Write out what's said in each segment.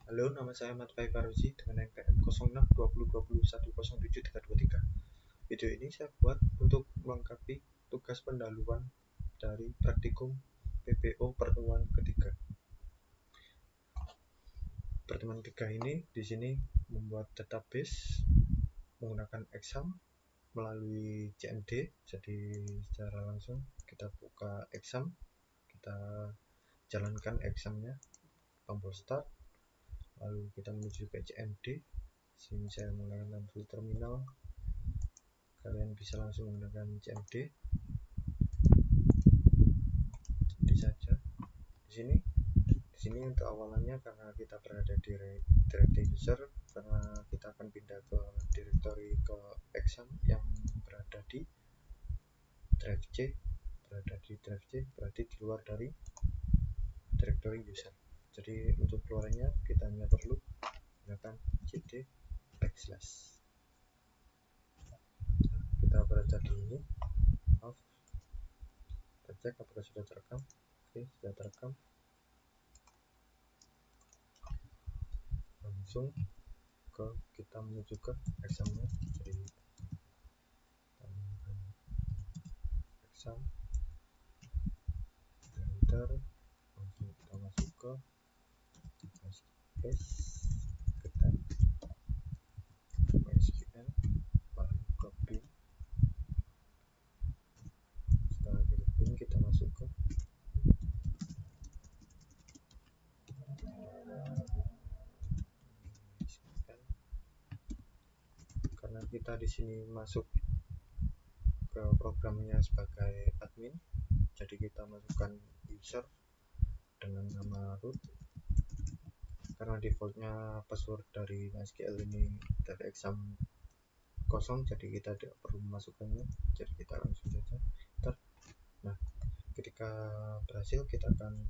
Halo, nama saya Ahmad Faifarozi dengan NPM 062020107323. Video ini saya buat untuk melengkapi tugas pendahuluan dari praktikum PPO pertemuan ketiga. Pertemuan ketiga ini di sini membuat database menggunakan exam melalui CMD. Jadi secara langsung kita buka exam, kita jalankan examnya, tombol start, lalu kita menuju ke CMD. Sini saya menggunakan full terminal, kalian bisa langsung menggunakan CMD seperti saja. Di sini untuk awalannya karena kita berada di directory user, karena kita akan pindah ke directory ke exam yang berada di drive C, berarti di luar dari directory user. Jadi untuk keluarnya kita hanya perlu menggunakan cd backslash. Kita berada di ini, kita cek apakah sudah terekam. Oke, sudah terekam. Langsung kita menuju ke examnya. Jadi exam, enter, langsung kita masuk ke space, kita MySQL, lalu ke bin. Setelah di bin kita masuk ke MySQL. Karena kita di sini masuk ke programnya sebagai admin, jadi kita masukkan user dengan nama root. Karena defaultnya password dari MySQL ini dari exam kosong, jadi kita tidak perlu memasukkannya, jadi kita langsung saja enter. Nah, ketika berhasil kita akan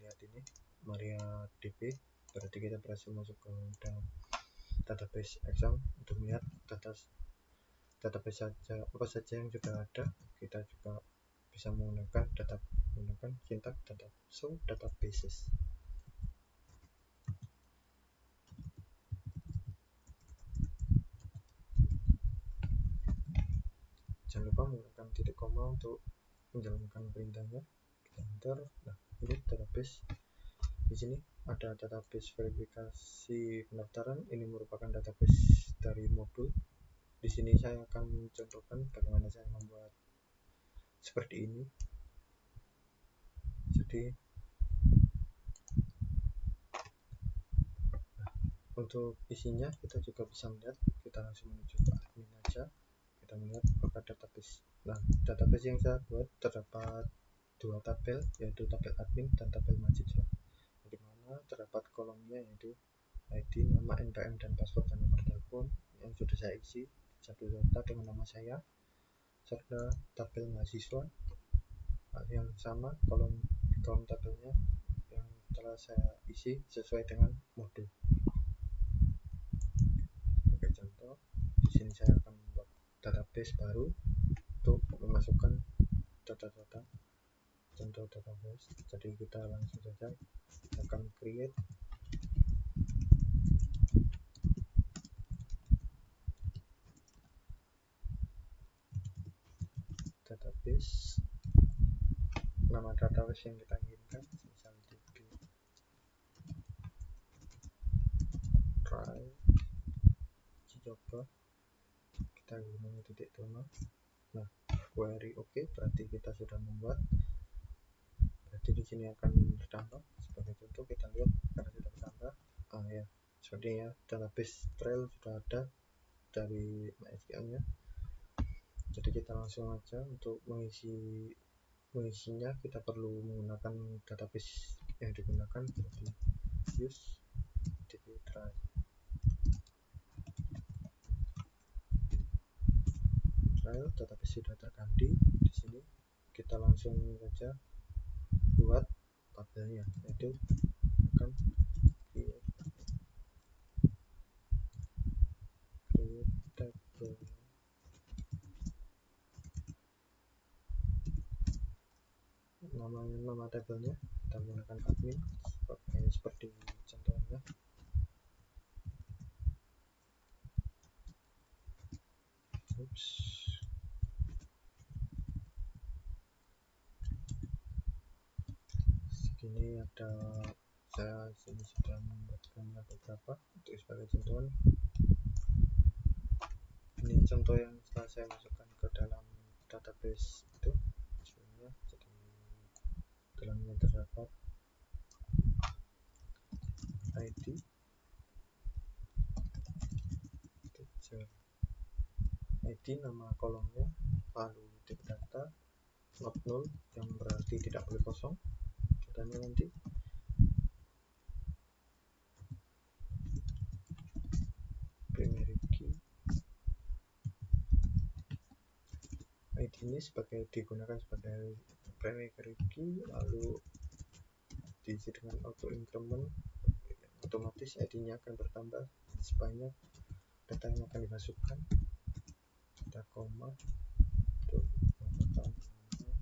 lihat ini MariaDB, berarti kita berhasil masuk ke dalam database exam. Untuk melihat database apa saja yang sudah ada, kita juga bisa menggunakan sintak show databases. Jangan lupa menggunakan titik koma untuk menjalankan perintahnya. Kita enter. Nah, ini database. Di sini ada database verifikasi pendaftaran. Ini merupakan database dari modul. Di sini saya akan mencontohkan bagaimana saya membuat seperti ini. Jadi untuk isinya kita juga bisa melihat, kita langsung menuju ke admin aja, kita melihat apakah database. Nah, database yang saya buat terdapat dua tabel, yaitu tabel admin dan tabel mahasiswa, di mana terdapat kolomnya yaitu ID, nama, NPM, dan password dan nomor telepon yang sudah saya isi satu data dengan nama saya, serta tabel mahasiswa yang sama, kolom tabelnya yang telah saya isi sesuai dengan modul. Sebagai contoh, di sini saya akan membuat database baru untuk memasukkan data-data contoh database. Jadi kita langsung saja akan create database. Nama database yang kita inginkan misal db try coba, kita gunakan titik toma. Nah, query oke, berarti kita sudah membuat. Berarti di sini akan bertambah. Sebagai contoh kita lihat karena sudah bertambah. Ya, sepertinya database trail sudah ada dari MySQL-nya. Jadi kita langsung aja untuk mengisinya kita perlu menggunakan database yang digunakan, seperti use db try. Database sudah terganti. Di sini kita langsung saja buat tabelnya, yaitu akan create table. Nama tabelnya kita menggunakan admin seperti contohnya. Oops. Segini ada, saya sini sudah membuatkan beberapa untuk sebagai contohan. Ini contoh yang setelah saya masukkan ke dalam database itu hasilnya. Jadi dalamnya terdapat ID, teacher ID, nama kolomnya, lalu tipe data not null yang berarti tidak boleh kosong datanya nanti, primary key. ID ini digunakan sebagai primary key, lalu diisi dengan auto increment, otomatis ID-nya akan bertambah sebanyak data yang akan dimasukkan. Ada koma untuk menggunakan nama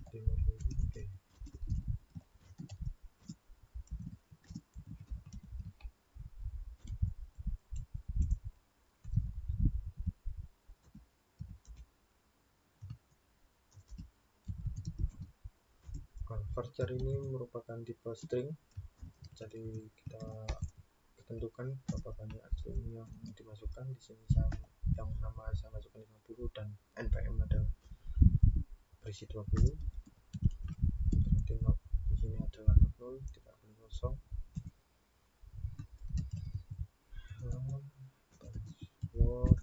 oke. Varchar ini merupakan tipe string, jadi kita tentukan berapa banyak string yang dimasukkan. Di sini yang nama saya masukkan 50 dan npm ada berisi 20. Berarti not di sini adalah not null, tidak boleh kosong. Password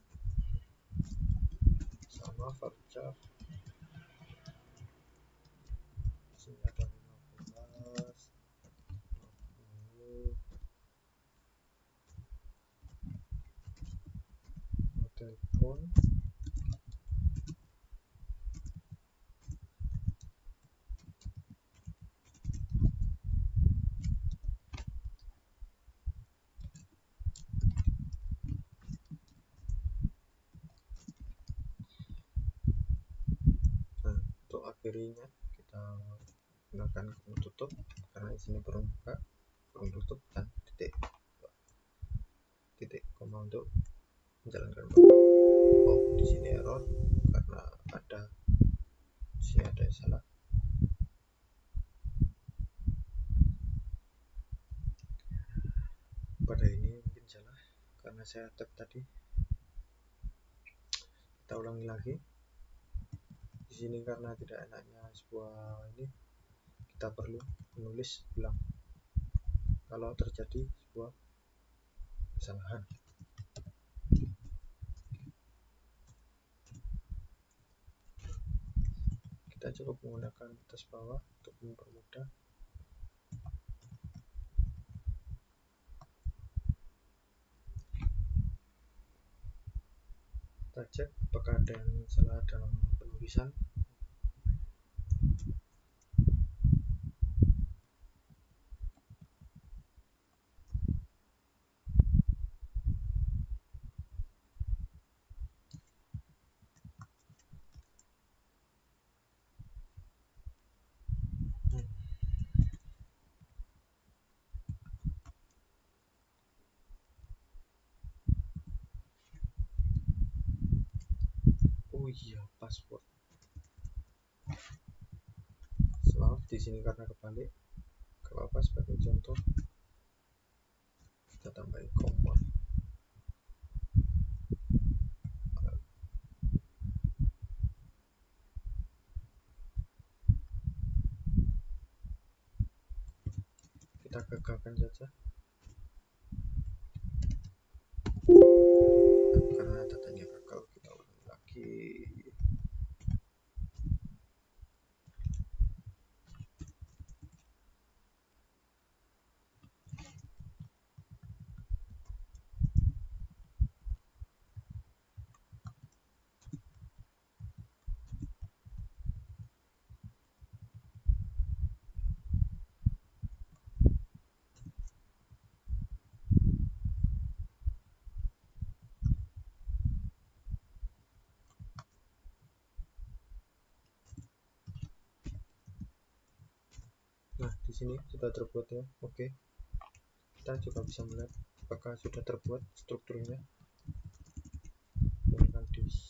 sama varchar. Di sini ada 15. Telepon. Nah, untuk akhirnya kita gunakan kurung tutup karena di sini kurung buka, kurung tutup dan titik koma untuk menjalankan program. Oh, di sini error karena di sini ada yang salah. Pada ini mungkin salah karena saya tag tadi. Kita ulangi lagi. Di sini karena tidak enaknya sebuah ini, kita perlu menulis ulang kalau terjadi sebuah kesalahan. Kita cukup menggunakan atas bawah untuk mempermudah. Kita cek apakah ada yang salah dalam penulisan. Oh iya, password. Maaf, di sini karena kebalik. Gak apa-apa, sebagai contoh kita tambahin koma. Kita gagalkan saja karena datanya gagal. Kita ulangi lagi. Nah, di sini sudah terbuat ya. Oke, kita juga bisa melihat apakah sudah terbuat strukturnya menggunakan describe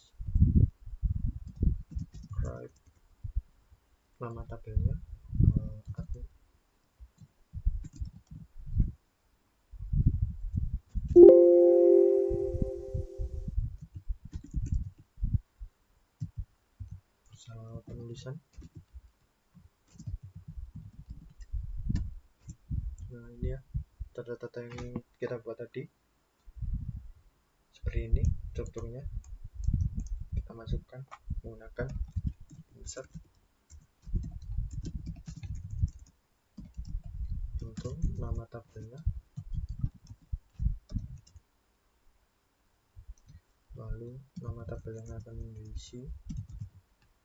nama tabelnya admin. Bersama penulisan. Nah, ini ya data-data yang kita buat tadi seperti ini strukturnya. Kita masukkan menggunakan insert untuk nama tabelnya, lalu nama tabel yang akan diisi,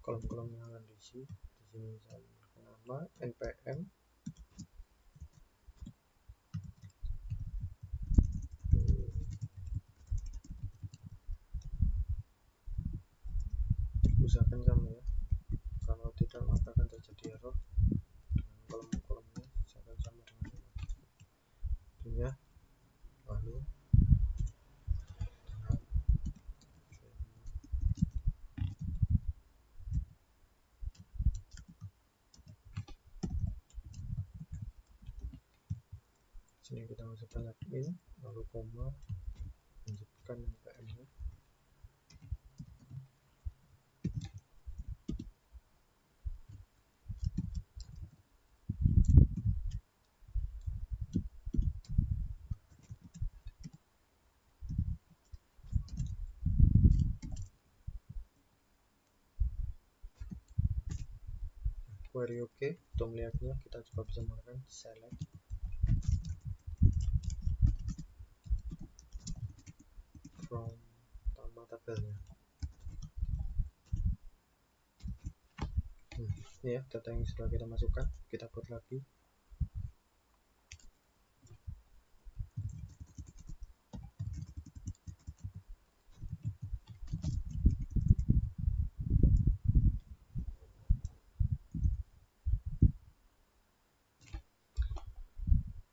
kolom-kolom yang akan diisi. Di sini misalnya nama npm usahakan sama ya, kalau tidak maka akan terjadi error dengan kolom-kolomnya. Usahakan sama dengan ini ya. Lalu sini kita masukkan admin, lalu koma, lanjutkan npm nya. Query oke. Untuk melihatnya kita juga bisa menggunakan select from nama tabelnya. Ini ya data yang sudah kita masukkan, kita buat lagi.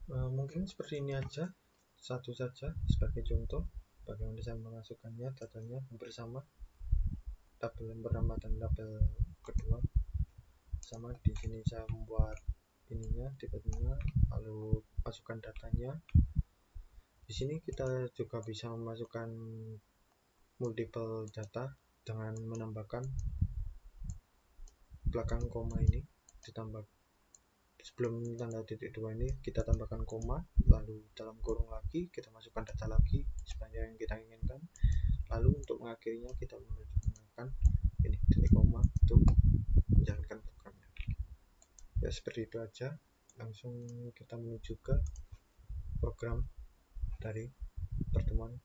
Mungkin seperti ini aja, satu saja sebagai contoh bagaimana saya memasukkannya. Datanya hampir sama, tabel yang pertama dan tabel kedua sama. Di sini saya membuat ininya, tipe-nya, lalu masukkan datanya. Di sini kita juga bisa memasukkan multiple data dengan menambahkan belakang koma ini, ditambah sebelum tanda titik dua ini kita tambahkan koma, lalu dalam kurung lagi kita masukkan data lagi sepanjang yang kita inginkan, lalu untuk mengakhirinya kita menggunakan ini titik koma untuk menjalankan programnya. Ya seperti itu aja, langsung kita menuju ke program dari pertemuan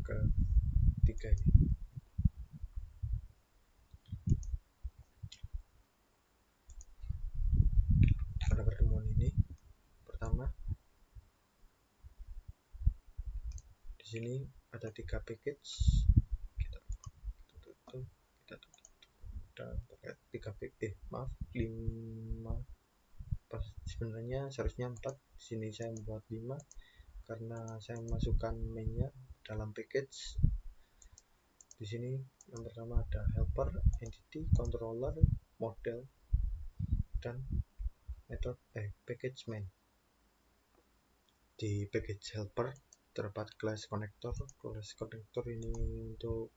ketiga ini. Pada pertemuan ini pertama, di sini ada 3 package, kita tutup, dan pakai 3 package, 5, sebenarnya seharusnya 4. Di sini saya membuat 5 karena saya memasukkan mainnya dalam package. Di sini yang pertama ada helper, entity, controller, model, dan method package main. Di package helper terdapat class connector. Class connector ini untuk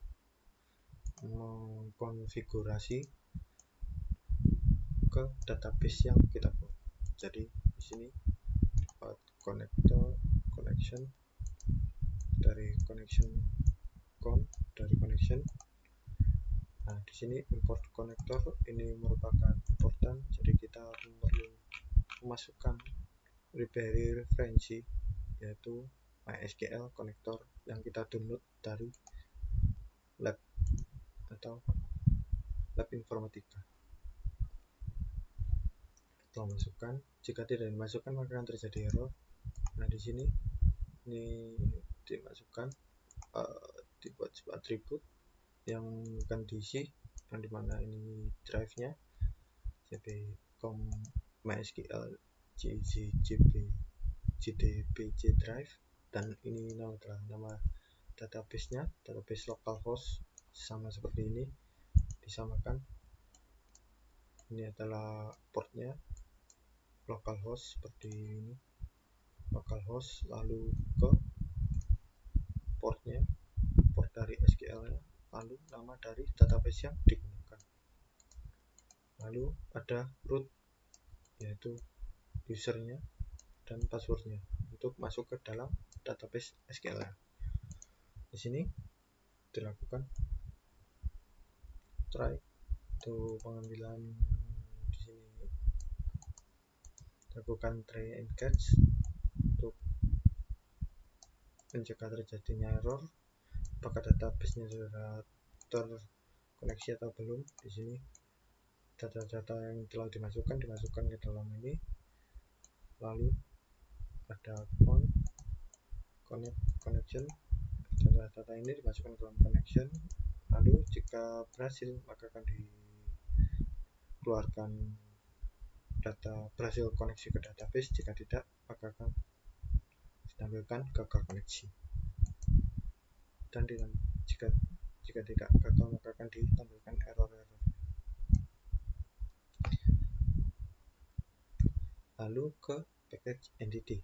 mengkonfigurasi ke database yang kita buat. Jadi di sini connector connection dari connection dari connection. Nah, di sini import connector ini merupakan important, jadi kita perlu memasukkan library referensi yaitu MySQL connector yang kita download dari lab atau lab informatika. Setelah masukkan, jika tidak dimasukkan maka akan terjadi error. Nah, di sini ini dimasukkan, dibuat sebuah atribut yang akan diisi, yang dimana ini drive-nya cp.com MySQL JDBC drive, dan ini adalah nama database-nya, database localhost, sama seperti ini, disamakan. Ini adalah portnya, localhost seperti ini, localhost, lalu ke portnya, port dari SQL-nya, lalu nama dari database yang digunakan, lalu ada root, yaitu usernya dan passwordnya untuk masuk ke dalam database SQL. Di sini dilakukan try untuk pengambilan, di sini lakukan try and catch untuk mencegah terjadinya error apakah database-nya sudah terkoneksi atau belum. Di sini data-data yang telah dimasukkan ke dalam ini, lalu ada connection, data-data ini dimasukkan ke dalam connection, lalu jika berhasil maka akan dikeluarkan data berhasil koneksi ke database, jika tidak maka akan ditampilkan gagal koneksi, dan jika tidak gagal maka akan ditampilkan error. Lalu ke package entity,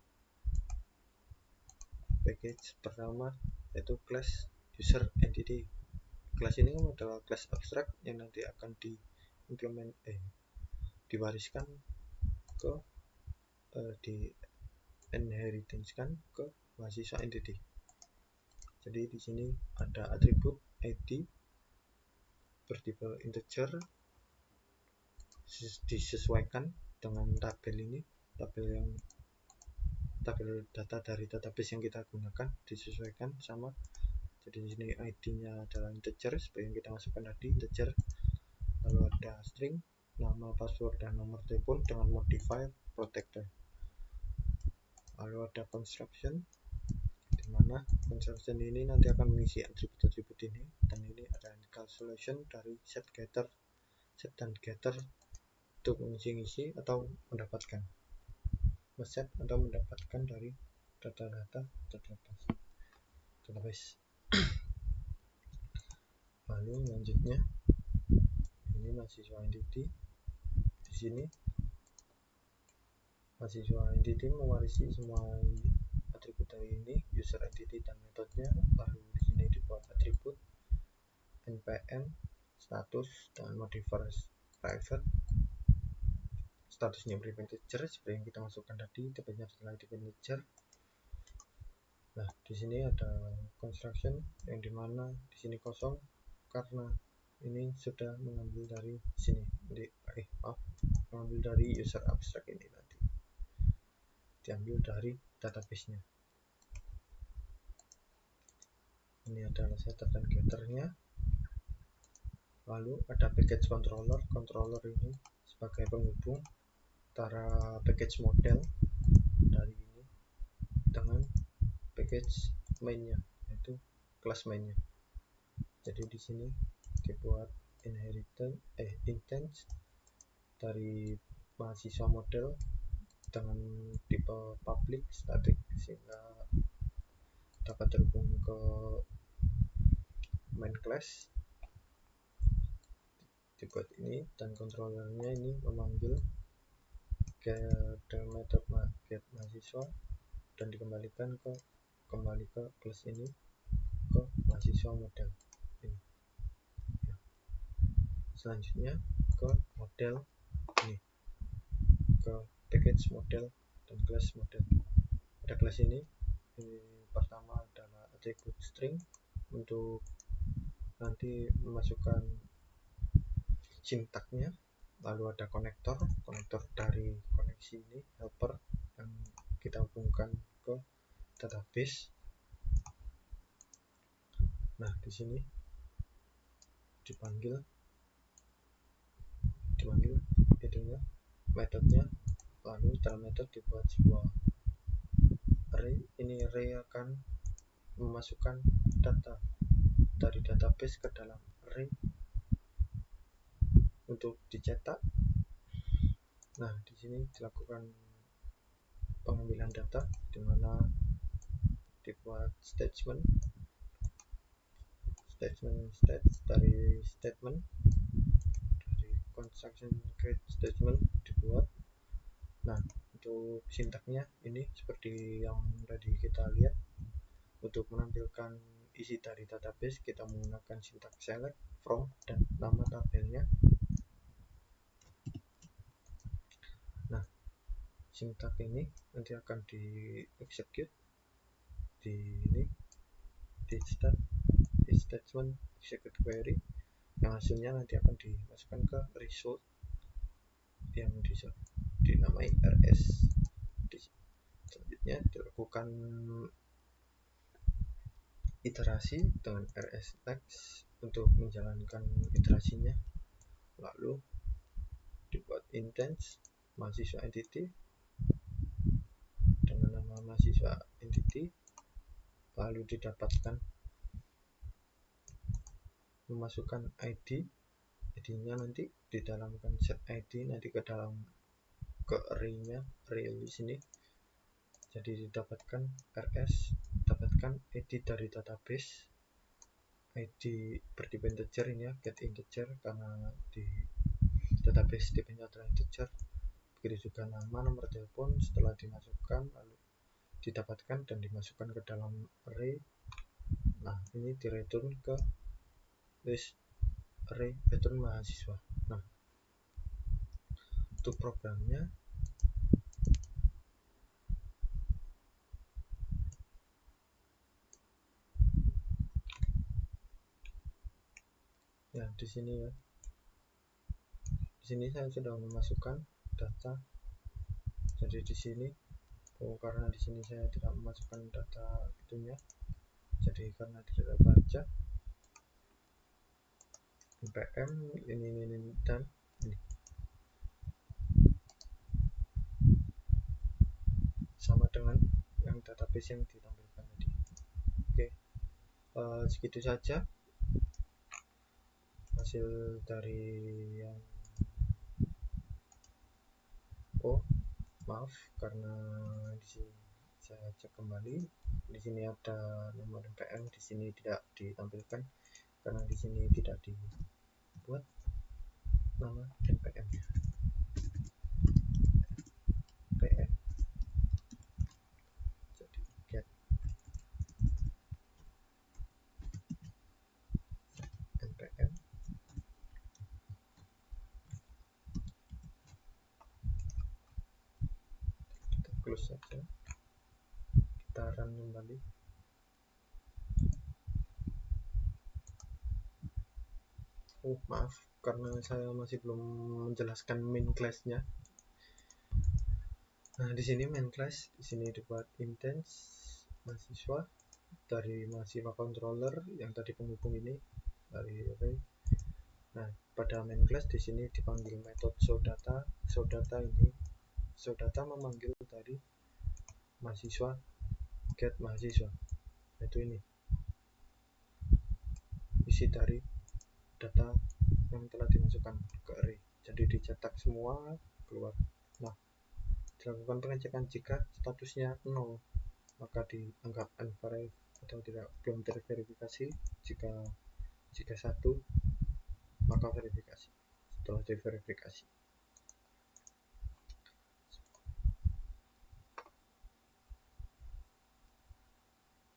package pertama yaitu class user entity. Kelas ini adalah kelas abstrak yang nanti akan diwariskan ke di inheritance-kan ke mahasiswa entity. Jadi di sini ada atribut ID bertipe integer, disesuaikan dengan tabel data dari database yang kita gunakan, disesuaikan sama. Jadi di sini ID-nya adalah integer seperti yang kita masukkan tadi, integer. Lalu ada string, nama, password, dan nomor telepon dengan modifier protector. Lalu ada construction, di mana construction ini nanti akan mengisi atribut-atribut ini, dan ini ada calculation dari set dan getter untuk mengisi atau mendapatkan, set atau mendapatkan dari data-data database. Lalu selanjutnya ini mahasiswa entity. Di sini mahasiswa entity mewarisi semua atribut dari ini, user entity dan metodenya. Lalu di sini dibuat atribut npm status dan modifier private. Statusnya private integer seperti yang kita masukkan tadi, tipenya adalah type integer. Nah, di sini ada construction yang dimana di sini kosong karena ini sudah mengambil dari sini, mengambil dari user abstract ini tadi, diambil dari database-nya. Ini adalah setter dan getternya. Lalu ada package controller ini sebagai penghubung antara package model dari ini dengan package mainnya, yaitu kelas mainnya. Jadi di sini dibuat instance dari mahasiswa model dengan tipe public static sehingga dapat terhubung ke main class. Dibuat ini, dan kontrolernya ini memanggil method get mahasiswa dan dikembalikan kembali ke kelas ini, ke mahasiswa model ini. Selanjutnya ke model ini, ke package model dan kelas model. Pada kelas ini pertama adalah atribut string untuk nanti memasukkan sintaknya. Lalu ada konektor dari koneksi ini, helper yang kita hubungkan ke database. Nah, di sini dipanggil itunya, metodenya. Lalu dalam metode dibuat sebuah array. Ini array akan memasukkan data dari database ke dalam array untuk dicetak. Nah, di sini dilakukan pengambilan data, dimana dibuat statement stats dari construction create statement dibuat. Nah, untuk sintaknya ini seperti yang tadi kita lihat. Untuk menampilkan isi dari database, kita menggunakan sintak select, from, dan nama tabelnya. Nah, sintak ini nanti akan di execute di ini, di statement execute query, yang hasilnya nanti akan dimasukkan ke result yang dinamai rs. Selanjutnya dilakukan iterasi dengan rs next untuk menjalankan iterasinya, lalu dibuat instance mahasiswa entity dengan nama mahasiswa entity, lalu didapatkan memasukkan ID-nya nanti di dalam set ID, nanti ke dalam ke array-nya, array di sini. Jadi didapatkan dapatkan ID dari database, ID bertipe integer ini ya, get integer karena di database tipenya adalah integer. Begitu juga nama, nomor telepon setelah dimasukkan lalu didapatkan dan dimasukkan ke dalam array. Nah, ini di return ke list array return mahasiswa. Nah, untuk programnya ya di sini ya. Di sini saya sudah memasukkan data. Jadi di sini karena di sini saya tidak memasukkan data itunya, jadi karena tidak baca npm ini dan ini sama dengan yang database yang ditampilkan tadi. Oke, segitu saja hasil dari yang maaf karena di sini saya cek kembali, di sini ada nomor npm, di sini tidak ditampilkan karena di sini tidak dibuat nama npm nya. npm jadi get npm, kita close saja, kita run kembali. Maaf karena saya masih belum menjelaskan main class-nya. Nah, di sini main class, di sini dibuat instance mahasiswa dari mahasiswa controller yang tadi penghubung ini dari array. Nah, pada main class di sini dipanggil metode showData. showData memanggil dari mahasiswa get mahasiswa, yaitu ini isi dari data yang telah dimasukkan ke array. Jadi dicetak semua keluar. Nah, dilakukan pengecekan jika statusnya 0, maka dianggap unverified atau belum terverifikasi. Jika 1, maka verifikasi. Setelah diverifikasi,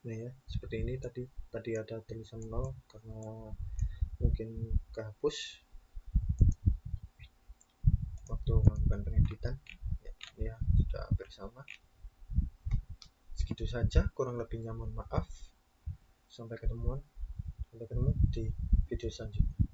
nah ya, seperti ini. Tadi ada tulisan 0 karena mungkin kehapus waktu melakukan pengeditan. Ya, sudah hampir sama. Segitu saja, kurang lebihnya mohon maaf. Sampai ketemu di video selanjutnya.